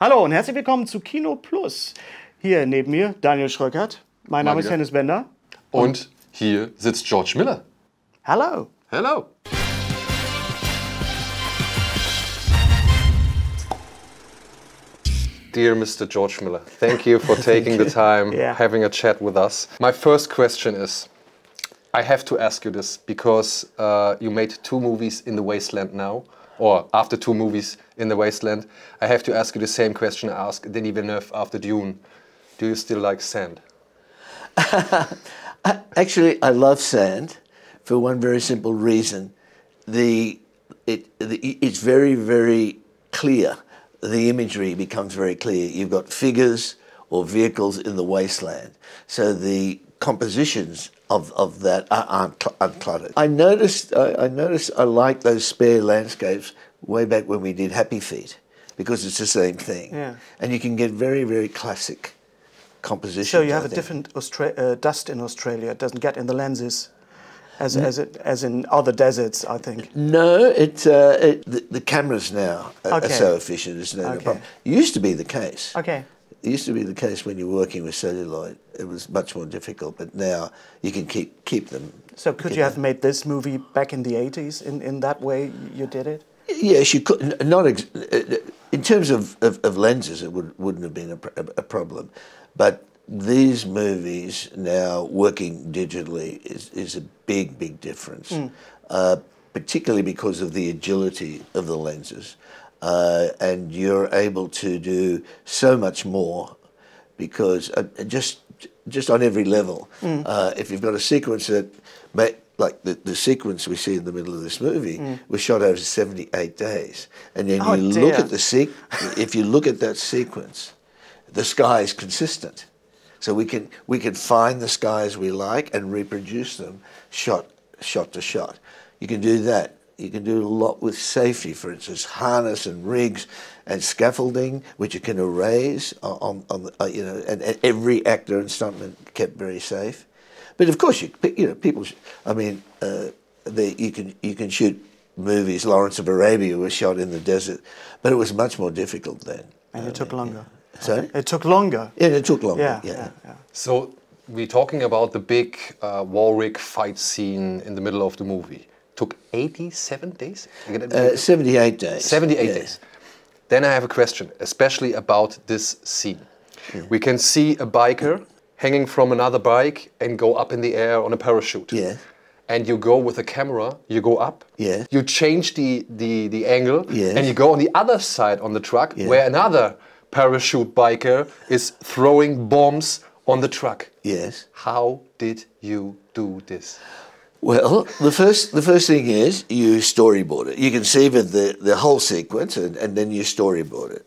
Hallo und herzlich willkommen zu Kino Plus. Hier neben mir Daniel Schröckert. Mein Name ist Hennes Bender. Und hier sitzt George Miller. Hello. Hello. Dear Mr. George Miller, thank you for taking the time, having a chat with us. My first question is, I have to ask you this because you made 2 movies in the Wasteland now, or after 2 movies in the Wasteland. I have to ask you the same question I asked Denis Villeneuve after Dune. Do you still like sand? Actually, I love sand for one very simple reason. It's very, very clear. The imagery becomes very clear. You've got figures or vehicles in the wasteland. So the compositions of that aren't uncluttered. I noticed I like those spare landscapes way back when we did Happy Feet, because it's the same thing. Yeah. And you can get very, very classic compositions. So you have a different dust in Australia. It doesn't get in the lenses as in other deserts, I think. No, the cameras now are so efficient. It's no problem. It used to be the case. Okay. It used to be the case when you're working with celluloid. It was much more difficult, but now you can keep them. So could you have made this movie back in the 80s in that way you did it? Yes, you could. Not in terms of lenses, it wouldn't have been a problem, but these movies now working digitally is a big difference, particularly because of the agility of the lenses. And you're able to do so much more because just on every level. If you've got a sequence that, like the sequence we see in the middle of this movie, was shot over 78 days, and then look at if you look at that sequence, the sky is consistent. So we can find the skies we like and reproduce them shot to shot. You can do that. You can do a lot with safety, for instance, harness and rigs and scaffolding, which you can erase and every actor and stuntman kept very safe. But of course, people. I mean, you can shoot movies. Lawrence of Arabia was shot in the desert, but it was much more difficult then. And it took longer. Sorry? It took longer. Yeah, it took longer. Yeah. So we're talking about the big war rig fight scene in the middle of the movie. Took 87 days? 78 days. 78 days. Then I have a question, especially about this scene. Yeah. We can see a biker hanging from another bike and go up in the air on a parachute. Yeah. And you go with a camera, you go up, yeah. You change the angle, yes. And you go on the other side on the truck, where another parachute biker is throwing bombs on the truck. Yes. How did you do this? Well, the first thing is you storyboard it. You conceive of the whole sequence and then you storyboard it.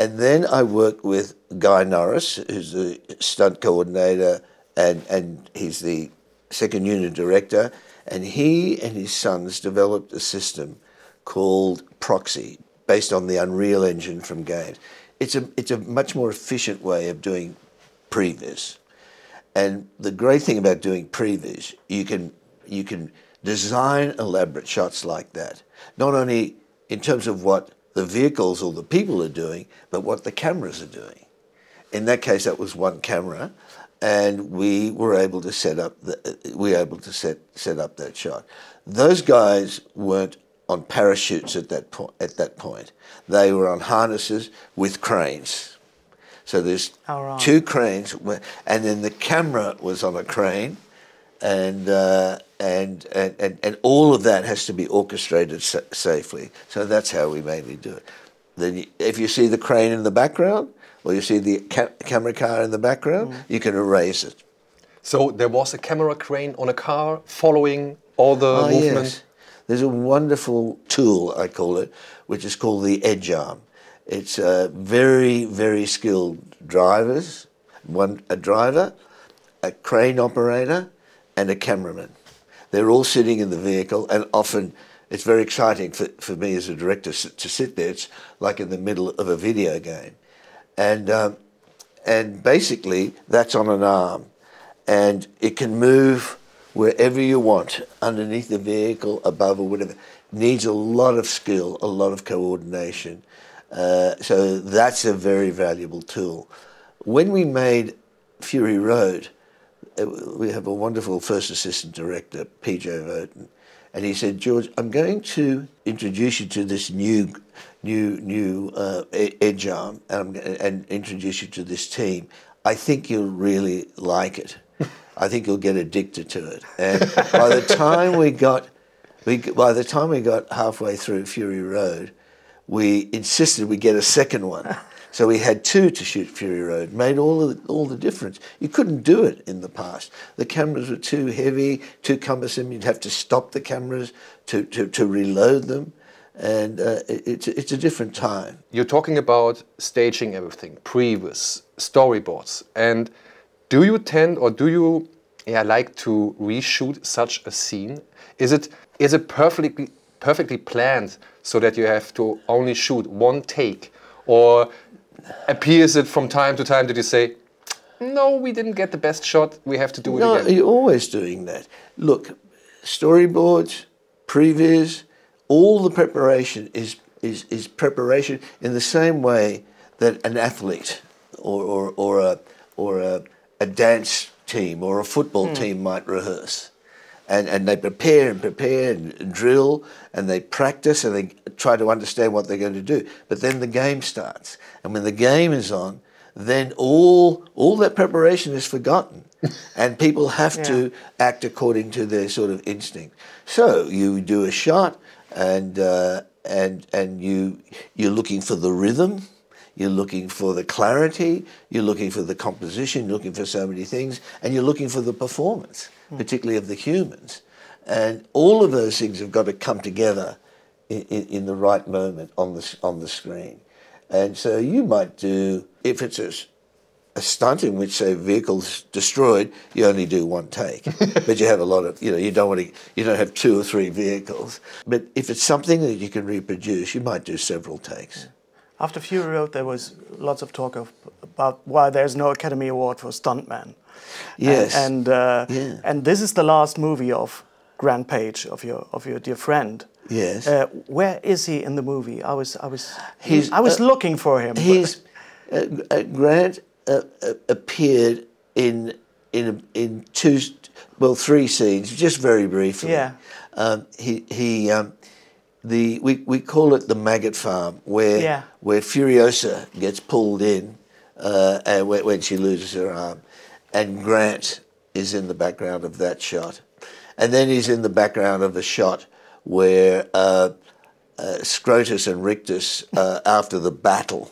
And then I worked with Guy Norris, who's the stunt coordinator, and he's the second unit director, and he and his sons developed a system called Proxy, based on the Unreal Engine from games. It's a much more efficient way of doing previs. And the great thing about doing previs, you can design elaborate shots like that, not only in terms of what the vehicles or the people are doing, but what the cameras are doing. In that case, that was one camera, and we were able to set up that shot. Those guys weren't on parachutes at that point. They were on harnesses with cranes. So there's 2 cranes, and then the camera was on a crane, and all of that has to be orchestrated safely. So that's how we mainly do it. Then if you see the crane in the background, or you see the camera car in the background, you can erase it. So there was a camera crane on a car following all the movement? Yes. There's a wonderful tool, I call it, which is called the edge arm. It's very, very skilled drivers, a driver, a crane operator, and a cameraman. They're all sitting in the vehicle, and often it's very exciting for me as a director to sit there. It's like in the middle of a video game. And basically that's on an arm, and it can move wherever you want, underneath the vehicle, above or whatever. Needs a lot of skill, a lot of coordination. So that's a very valuable tool. When we made Fury Road, we have a wonderful first assistant director, P.J. Voten, and he said, George, I'm going to introduce you to this new edge arm and introduce you to this team. I think you'll really like it. I think you'll get addicted to it. And by the time we got halfway through Fury Road, we insisted we get a second one. So we had two to shoot Fury Road. Made all the difference. You couldn't do it in the past. The cameras were too heavy, too cumbersome. You'd have to stop the cameras to reload them. And it's a different time. You're talking about staging everything, previs, storyboards. And do you tend, or do you like to reshoot such a scene? Is it perfectly planned so that you have to only shoot one take? Or appears it from time to time that you say, no, we didn't get the best shot, we have to do it again? No, you're always doing that. Look, storyboards, previs, all the preparation is preparation in the same way that an athlete or a dance team or a football team might rehearse. And they prepare and drill, and they practice, and they try to understand what they're going to do. But then the game starts. And when the game is on, then all that preparation is forgotten. And people have to act according to their sort of instinct. So you do a shot, and you're looking for the rhythm, you're looking for the clarity, you're looking for the composition, you're looking for so many things, and you're looking for the performance, particularly of the humans. And all of those things have got to come together in the right moment on the screen. And so you might do, if it's a stunt in which, say, vehicle's destroyed, you only do one take. But you have a lot of, you don't have 2 or 3 vehicles. But if it's something that you can reproduce, you might do several takes. After Fury Road, there was lots of talk about why there's no Academy Award for stuntman. Yes. And this is the last movie of Grant Page, of your dear friend. Yes. Where is he in the movie? I was looking for him. Grant appeared in 3 scenes, just very briefly. Yeah. We call it the maggot farm, where Furiosa gets pulled in and when she loses her arm, and Grant is in the background of that shot, and then he's in the background of a shot where Scrotus and Rictus, after the battle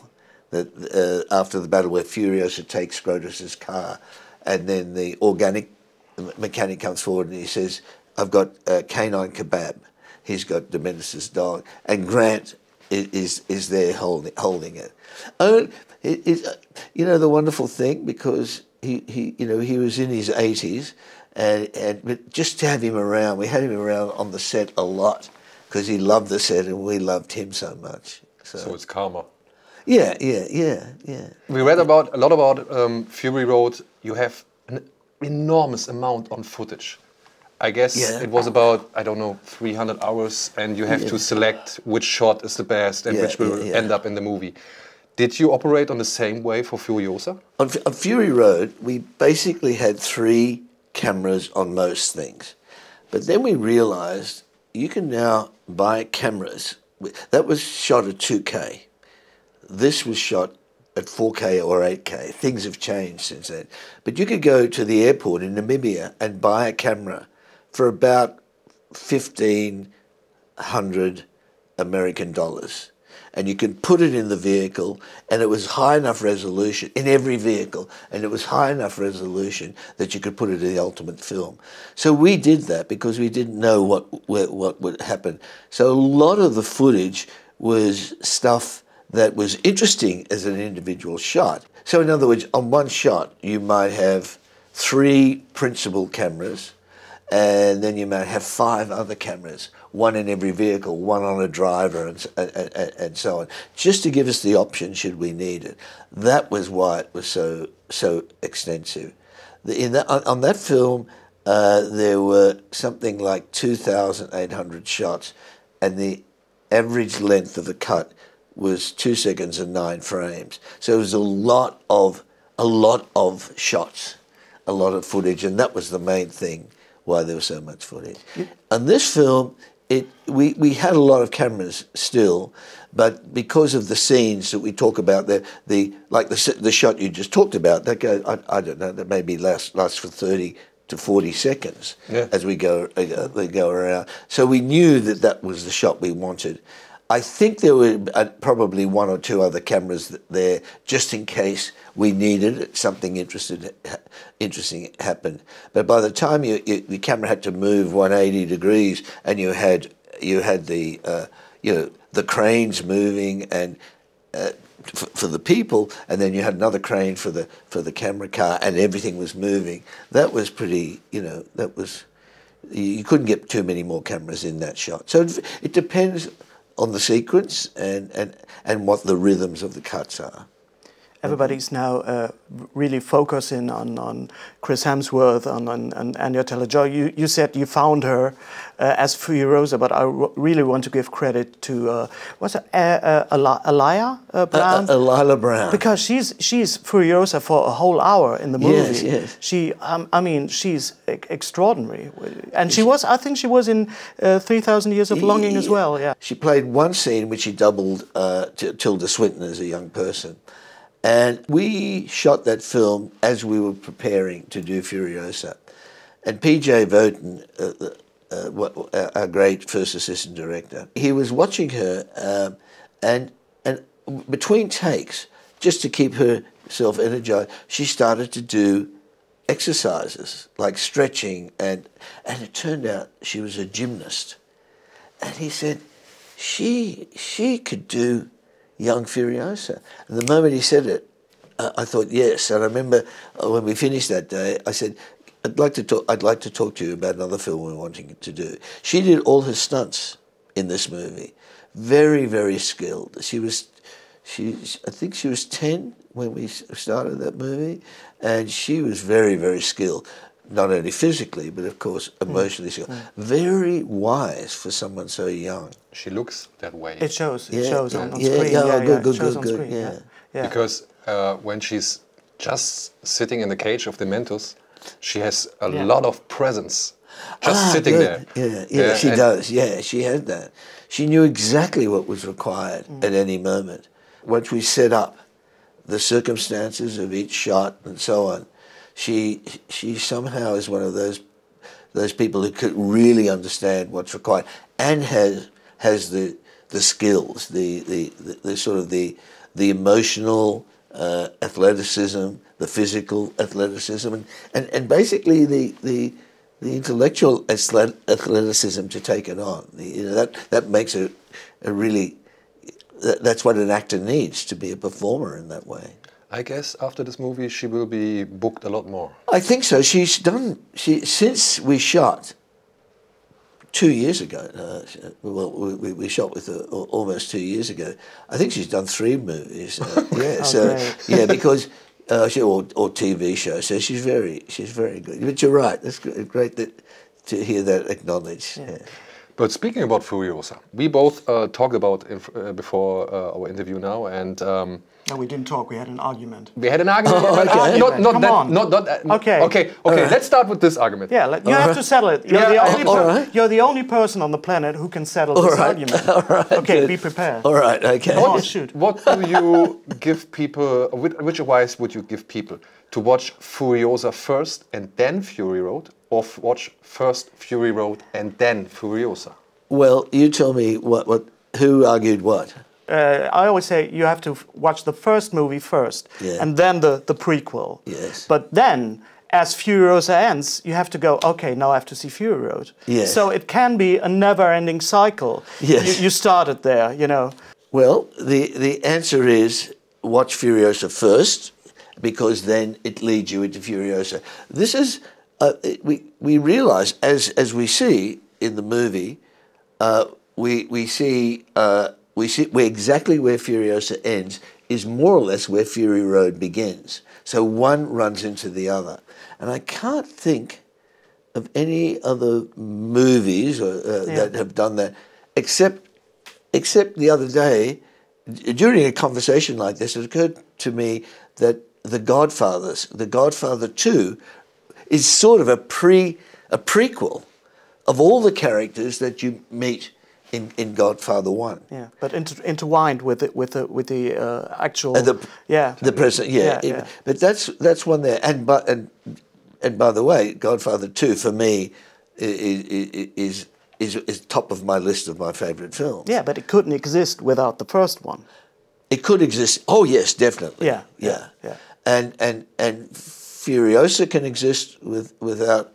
where Furiosa takes Scrotus's car, and then the organic mechanic comes forward and he says, "I've got canine kebab." He's got Dementis' dog, and Grant is there holding it. Oh, the wonderful thing, because he was in his 80s, but just to have him around, we had him around on the set a lot because he loved the set and we loved him so much. So it's karma. Yeah. We read a lot about Fury Road. You have an enormous amount on footage. I guess it was about, 300 hours, and you have to select which shot is the best and which will end up in the movie. Did you operate on the same way for Furiosa? On Fury Road, we basically had 3 cameras on most things. But then we realized you can now buy cameras. That was shot at 2K. This was shot at 4K or 8K. Things have changed since then. But you could go to the airport in Namibia and buy a camera for about 1,500 American dollars. And you could put it in the vehicle, and it was high enough resolution, in every vehicle, and it was high enough resolution that you could put it in the ultimate film. So we did that because we didn't know what would happen. So a lot of the footage was stuff that was interesting as an individual shot. So in other words, on one shot, you might have 3 principal cameras, and then you might have 5 other cameras, 1 in every vehicle, 1 on a driver, and so on, just to give us the option should we need it. That was why it was so extensive. On that film, there were something like 2,800 shots, and the average length of the cut was 2 seconds and 9 frames. So it was a lot of shots, a lot of footage, and that was the main thing why there was so much footage. And this film, we had a lot of cameras still, but because of the scenes that we talk about, the shot you just talked about, that goes, I don't know, that maybe lasts for 30 to 40 seconds as we go around. So we knew that was the shot we wanted. I think there were probably 1 or 2 other cameras there just in case we needed it, something interesting happened. But by the time the camera had to move 180 degrees, and you had the the cranes moving and for the people, and then you had another crane for the camera car, and everything was moving. That was pretty, you couldn't get too many more cameras in that shot. So it depends on the sequence and what the rhythms of the cuts are. Everybody's now really focusing on Chris Hemsworth, on Anya Taylor-Joy. You said you found her as Furiosa, but I really want to give credit to what's it, ALAYLA Brown? ALAYLA Brown, because she's Furiosa for a whole hour in the movie. Yes, yes. She, I mean, she's extraordinary, and she was. I think she was in 3,000 Years of Longing as well. Yeah. She played one scene which she doubled Tilda Swinton as a young person. And we shot that film as we were preparing to do Furiosa. And P.J. Voten, our great first assistant director, he was watching her and between takes, just to keep herself energized, she started to do exercises like stretching, and it turned out she was a gymnast. And he said, she could do young Furiosa. And the moment he said it, I thought yes. And I remember when we finished that day, I said, I'd like to talk to you about another film we're wanting to do. She did all her stunts in this movie, very, very skilled. I think she was 10 when we started that movie, and she was very, very skilled. Not only physically, but of course emotionally skilled. Very wise for someone so young. She looks that way. It shows. It shows on screen. Good. Yeah. Because when she's just sitting in the cage of the Mentos, she has a lot of presence. Just sitting there. Yeah, she does. Yeah, she had that. She knew exactly what was required at any moment. Once we set up the circumstances of each shot and so on, she somehow is one of those people who could really understand what's required and has the skills, the sort of the emotional athleticism, the physical athleticism, and basically the intellectual athleticism to take it on. That makes it a really. That's what an actor needs to be a performer in that way. I guess after this movie she will be booked a lot more. I think so. Since we shot 2 years ago. We shot with her almost 2 years ago. I think she's done 3 movies. Because or TV shows. So she's very good. But you're right. That's great to hear that acknowledged. Yeah. But speaking about Furiosa, we both talked about before our interview now, and no, we didn't talk. We had an argument. We had an argument. Okay. Let's start with this argument. Yeah, you have to settle it. You're the only person on the planet who can settle this argument. All right. Okay, be prepared. All right. Okay. What do you give people? Which advice would you give people to watch Furiosa first and then Fury Road, or watch first Fury Road and then Furiosa? Well, you tell me who argued what. I always say you have to watch the first movie first, and then the prequel. Yes. But then, as Furiosa ends, you have to go, okay, now I have to see Fury Road. Yes. So it can be a never-ending cycle. Yes. You started there, you know. Well, the answer is watch Furiosa first, because then it leads you into Furiosa. This is, we realise, as we see in the movie, we see where exactly where Furiosa ends is more or less where Fury Road begins. So one runs into the other. And I can't think of any other movies that have done that, except the other day, during a conversation like this, it occurred to me that The Godfather 2, is sort of a prequel of all the characters that you meet in Godfather 1. Yeah, but intertwined with the actual the present. Yeah. But that's one there. And by the way, Godfather 2 for me is top of my list of my favourite films. Yeah, but it couldn't exist without the first one. It could exist. Oh yes, definitely. Yeah. And Furiosa can exist without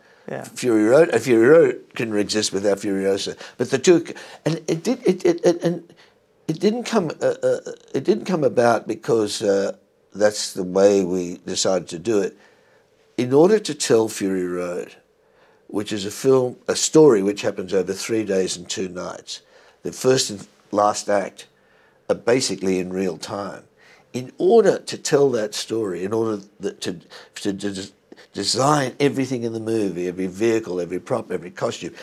Fury Road. And Fury Road can exist without Furiosa. But the two, and it didn't come about because that's the way we decided to do it. In order to tell Fury Road, which is a story which happens over 3 days and 2 nights, the first and last act are basically in real time. In order to tell that story, in order to design everything in the movie, every vehicle, every prop, every costume,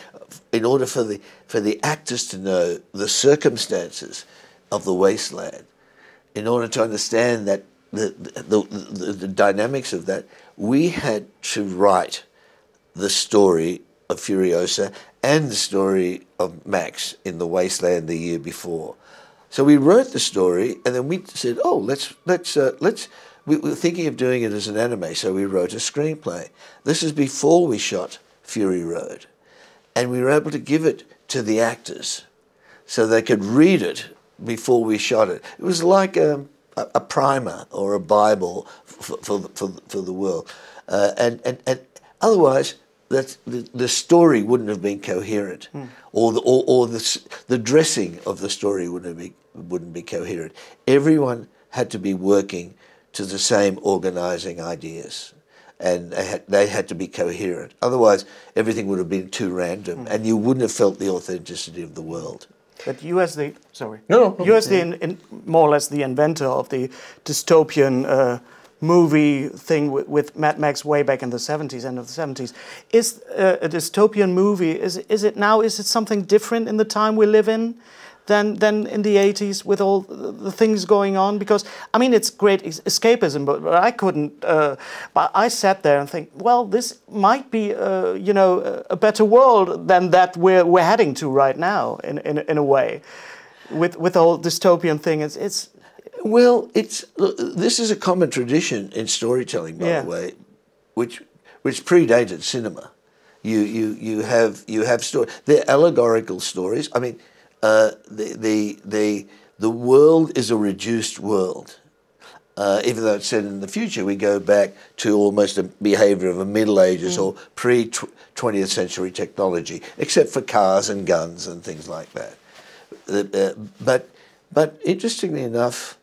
in order for the actors to know the circumstances of the Wasteland, in order to understand that the dynamics of that, we had to write the story of Furiosa and the story of Max in the Wasteland the year before. So we wrote the story, and then we said, "Oh, let's." We were thinking of doing it as an anime, so we wrote a screenplay. This is before we shot Fury Road, and we were able to give it to the actors, so they could read it before we shot it. It was like a primer or a Bible for the world, and otherwise, the story wouldn't have been coherent, or the dressing of the story wouldn't be coherent. Everyone had to be working to the same organising ideas, and they had to be coherent. Otherwise, everything would have been too random, and you wouldn't have felt the authenticity of the world. But you as the more or less the inventor of the dystopian movie thing with Mad Max way back in the 70s, end of the 70s. Is a dystopian movie, is it something different in the time we live in than in the 80s with all the things going on? Because, I mean, it's great escapism, but I couldn't, but I sat there and think, well, this might be, a better world than that we're heading to right now, in a way. With the whole dystopian thing, Well, this is a common tradition in storytelling, by the way, which predated cinema. You have stories. They're allegorical stories. I mean, the world is a reduced world. Even though it's set in the future, we go back to almost a behaviour of a Middle Ages or pre-20th century technology, except for cars and guns and things like that. But interestingly enough,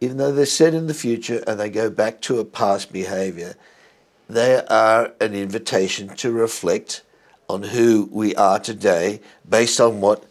even though they're set in the future and they go back to a past behaviour, they are an invitation to reflect on who we are today based on what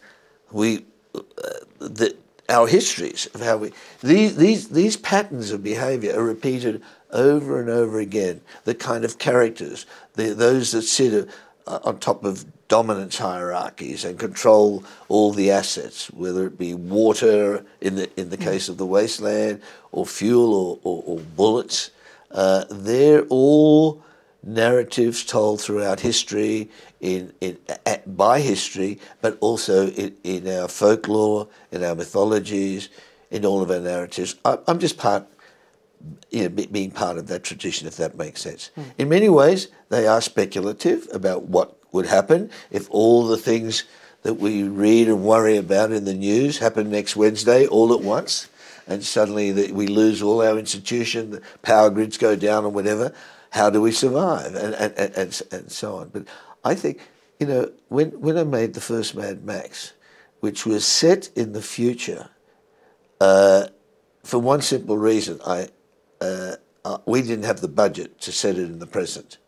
our histories of how we these patterns of behaviour are repeated over and over again. The kind of characters, those that sit on top of dominance hierarchies and control all the assets, whether it be water in the case of the Wasteland, or fuel or bullets. They're all narratives told throughout history, by history, but also in our folklore, in our mythologies, in all of our narratives. I'm just being part of that tradition, if that makes sense. In many ways, they are speculative about what would happen if all the things that we read and worry about in the news happen next Wednesday all at once, and suddenly we lose all our institution, the power grids go down or whatever. How do we survive? And so on. But I think, when I made the first Mad Max, which was set in the future, for one simple reason, we didn't have the budget to set it in the present.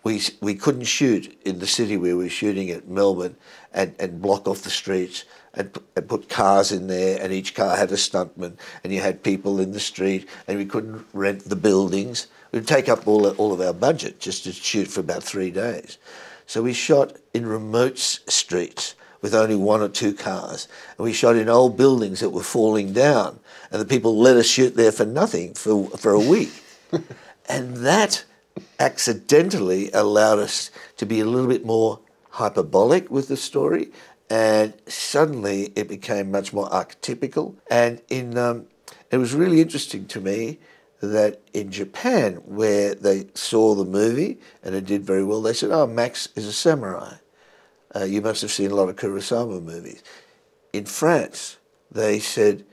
We couldn't shoot in the city where we were shooting at, Melbourne, and block off the streets and put cars in there, and each car had a stuntman, and you had people in the street, and we couldn't rent the buildings. It would take up all of our budget just to shoot for about 3 days. So we shot in remote streets with only 1 or 2 cars. And we shot in old buildings that were falling down, and the people let us shoot there for nothing for a week. And that accidentally allowed us to be a little bit more hyperbolic with the story, and suddenly it became much more archetypical. And it was really interesting to me that in Japan, where they saw the movie and it did very well, they said, "Oh, Max is a samurai. You must have seen a lot of Kurosawa movies." In France, they said,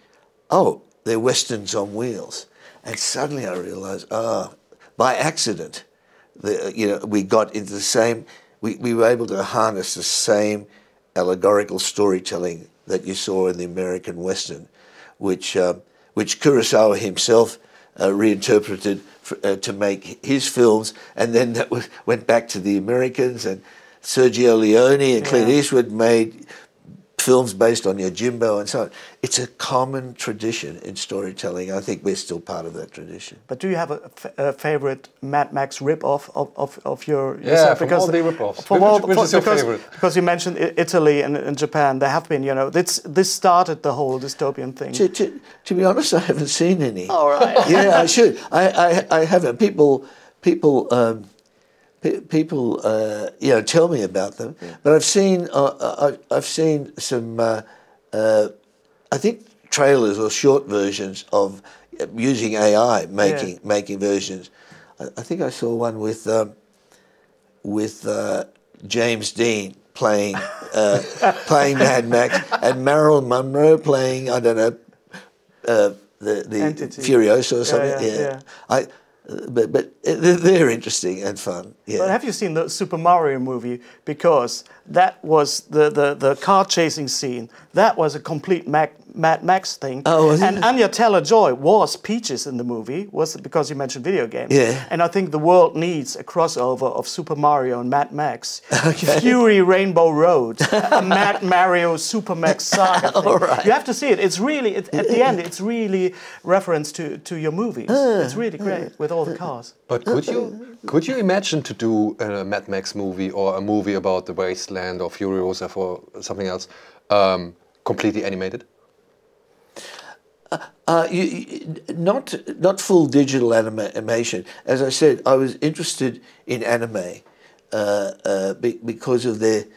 "Oh, they're westerns on wheels." And suddenly I realised, by accident, we got into the same, we were able to harness the same allegorical storytelling that you saw in the American Western, which Kurosawa himself reinterpreted to make his films, and then that went back to the Americans, and Sergio Leone and Clint Eastwood made films based on Yojimbo and so on. It's a common tradition in storytelling. I think we're still part of that tradition. But do you have a favorite Mad Max rip-off of your... Yeah, from all the rip-offs. Which is your favorite? Because you mentioned Italy and Japan. There have been, this started the whole dystopian thing. To be honest, I haven't seen any. All right. Yeah, I should. I haven't. People tell me about them, but I've seen some, I think, trailers or short versions of using AI making versions. I think I saw one with James Dean playing Mad Max, and Marilyn Monroe playing, I don't know, the Entity. Furiosa or something. But they're interesting and fun. Yeah. But have you seen the Super Mario movie? Because that was the car chasing scene. That was a complete Mad Max thing. Oh, was it? And Anya Taylor-Joy was Peaches in the movie, because you mentioned video games. Yeah. And I think the world needs a crossover of Super Mario and Mad Max. Okay. Fury Rainbow Road, a Mad Mario Super Max Saga thing. All right. You have to see it. It's really, at the end, it's really reference to your movies. It's really great with all the cars. But could you imagine to do a Mad Max movie or a movie about the Wasteland or Furiosa for something else, completely animated? Not full digital animation. As I said, I was interested in anime because of the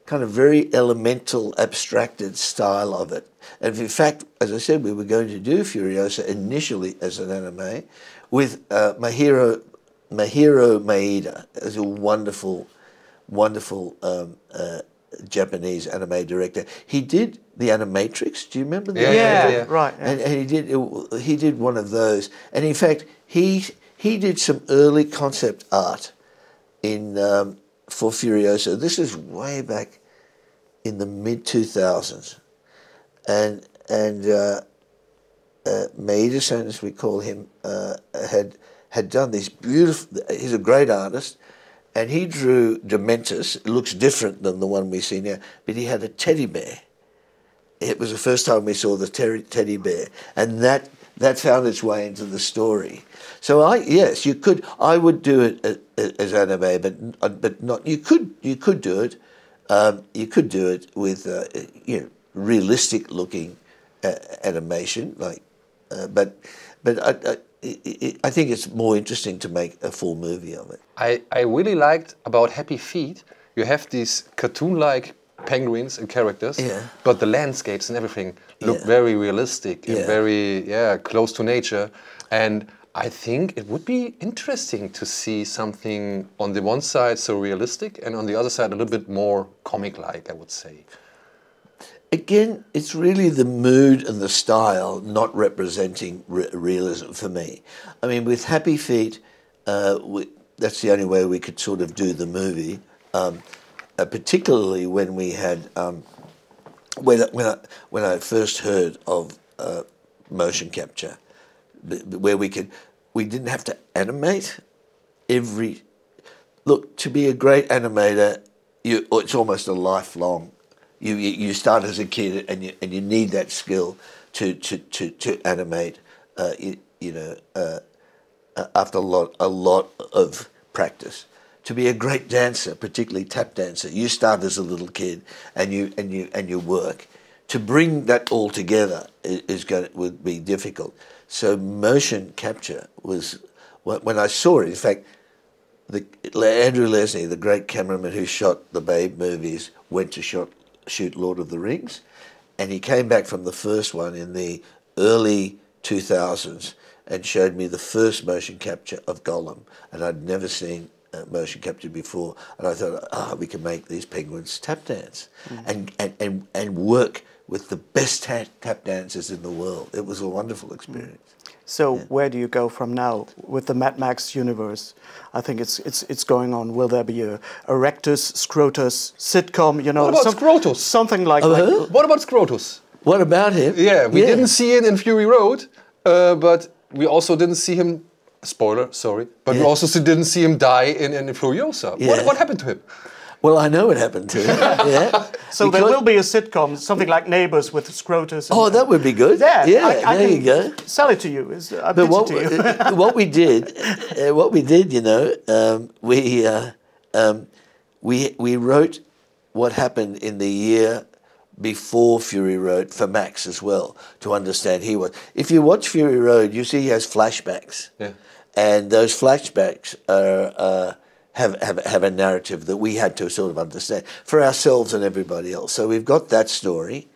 kind of very elemental, abstracted style of it. And in fact, as I said, we were going to do Furiosa initially as an anime with Mahiro Maeda as a wonderful Japanese anime director. He did the Animatrix. Do you remember that? Yeah. Right. Yeah. And he did one of those. And in fact, he did some early concept art for Furiosa. This is way back in the mid-2000s. And Maeda-san, as we call him, had done these beautiful... He's a great artist. And he drew Dementus. It looks different than the one we see now, but he had a teddy bear. It was the first time we saw the teddy bear, and that found its way into the story. So yes, you could. I would do it as anime, but not. You could do it. You could do it with realistic looking animation, like. But I think it's more interesting to make a full movie of it. I really liked about Happy Feet, you have these cartoon-like penguins and characters, but the landscapes and everything look very realistic and very close to nature. And I think it would be interesting to see something on the one side so realistic and on the other side a little bit more comic-like, I would say. Again, it's really the mood and the style not representing realism for me. I mean, with Happy Feet, that's the only way we could sort of do the movie, particularly when we had, when I first heard of motion capture, where we didn't have to animate every... Look, to be a great animator, it's almost a lifelong... You start as a kid and you need that skill to animate, after a lot of practice to be a great dancer, particularly tap dancer, you start as a little kid and you work. To bring that all together would be difficult. So motion capture was, when I saw it, in fact, Andrew Lesnie, the great cameraman who shot the Babe movies, went to shoot Lord of the Rings, and he came back from the first one in the early 2000s and showed me the first motion capture of Gollum, and I'd never seen motion capture before, and I thought, we can make these penguins tap dance and work with the best tap dancers in the world. It was a wonderful experience. So where do you go from now with the Mad Max universe? I think it's going on. Will there be a Rectus, Scrotus sitcom? You know, what about Scrotus? Something like. What about Scrotus? What about him? Yeah, we didn't see it in Fury Road, but we also didn't see him. Spoiler, sorry, but we also didn't see him die in Furiosa. Yeah. What happened to him? Well, I know what happened to him. So there will be a sitcom, something like Neighbours with Scrotus. Oh, that would be good. Yeah, I there can you go. Sell it to you. I pitch it to you. What we did, you know, we wrote what happened in the year before Fury Road for Max as well, to understand he was. If you watch Fury Road, you see he has flashbacks, and those flashbacks have a narrative that we had to sort of understand for ourselves and everybody else. So we've got that story,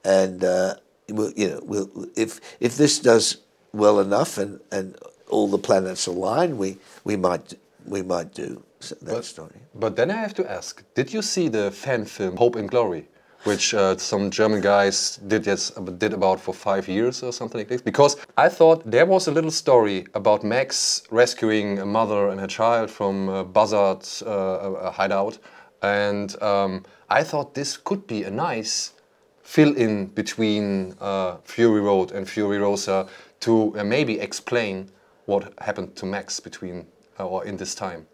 and if this does well enough and all the planets align, we might do that story. But then I have to ask: did you see the fan film Hope and Glory, which some German guys did about for 5 years or something like this? Because I thought there was a little story about Max rescuing a mother and her child from a buzzard hideout, and I thought this could be a nice fill-in between Fury Road and Furiosa to maybe explain what happened to Max between or in this time.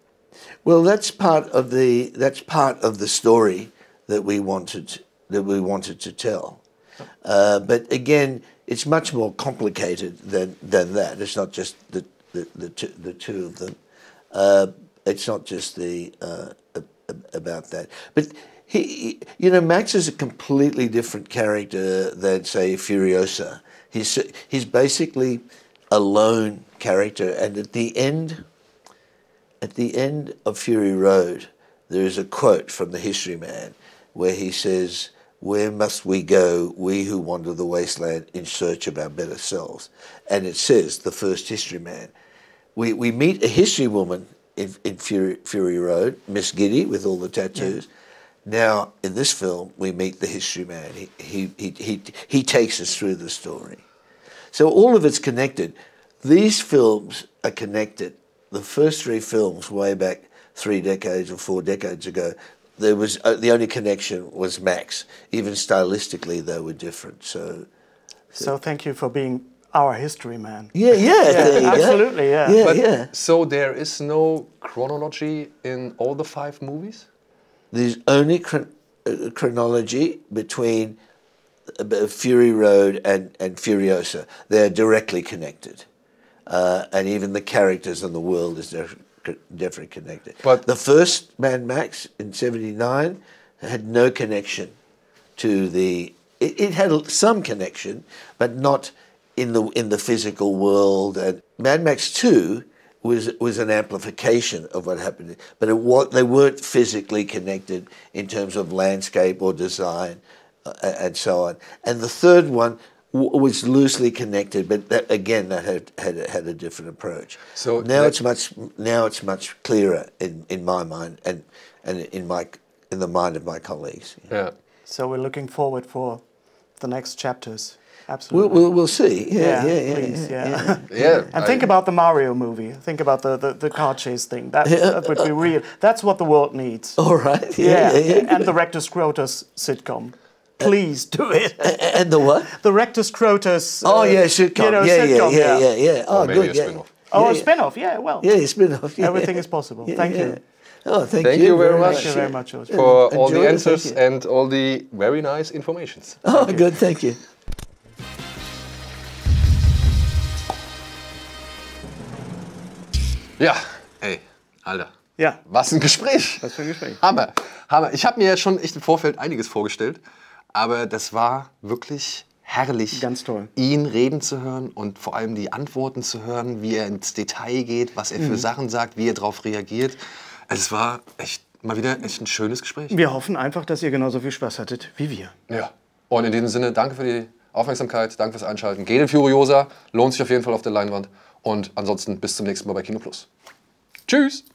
Well, that's part of the story that we wanted to tell. But again, it's much more complicated than that. It's not just the two of them. It's not just about that. But Max is a completely different character than, say, Furiosa. He's basically a lone character, and at the end of Fury Road, there is a quote from the History Man where he says, "Where must we go, we who wander the wasteland in search of our better selves?" And it says, the first History Man. We meet a history woman in Fury Road, Miss Giddy, with all the tattoos. Now, in this film, we meet the History Man. He takes us through the story. So all of it's connected. These films are connected. The first three films, way back 3 decades or 4 decades ago, there was the only connection was Max. Even stylistically, they were different. So thank you for being our history man. Yeah, absolutely, yeah. So there is no chronology in all the 5 movies? There's only chronology between Fury Road and Furiosa. They're directly connected, and even the characters and the world is definitely connected. But the first Mad Max in '79 had no connection to the. It had some connection, but not in the physical world. And Mad Max 2 was an amplification of what happened, but they weren't physically connected in terms of landscape or design, and so on. And the third one was loosely connected, but that had a different approach. So now it's much clearer in my mind and in the mind of my colleagues. Yeah. So we're looking forward for the next chapters. Absolutely. We'll see. Please. And think about the Mario movie. Think about the car chase thing. That would be real. That's what the world needs. All right. And the Rectus Scrotus sitcom. Please do it. And the what? The Rectus Scrotus. Sitcom. Sitcom. Yeah. Oh, or maybe good. A spin-off. A spin-off. Yeah. Well. Yeah, a spin-off. Yeah. Everything is possible. Thank you. Oh, thank you very much. Thank you very much for all the answers and all the very nice informations. Oh, good. Thank you. Ja, ey, Alter, Ja. Was ein Gespräch. Was für ein Gespräch. Hammer. Hammer. Ich habe mir ja schon echt im Vorfeld einiges vorgestellt, aber das war wirklich herrlich, ganz toll, ihn reden zu hören und vor allem die Antworten zu hören, wie er ins Detail geht, was er für Sachen sagt, wie er darauf reagiert. Es war echt mal wieder echt ein schönes Gespräch. Wir hoffen einfach, dass ihr genauso viel Spaß hattet wie wir. Ja. Und in diesem Sinne, danke für die Aufmerksamkeit, danke fürs Einschalten. Geht in Furiosa, lohnt sich auf jeden Fall auf der Leinwand. Und ansonsten bis zum nächsten Mal bei Kino Plus. Tschüss!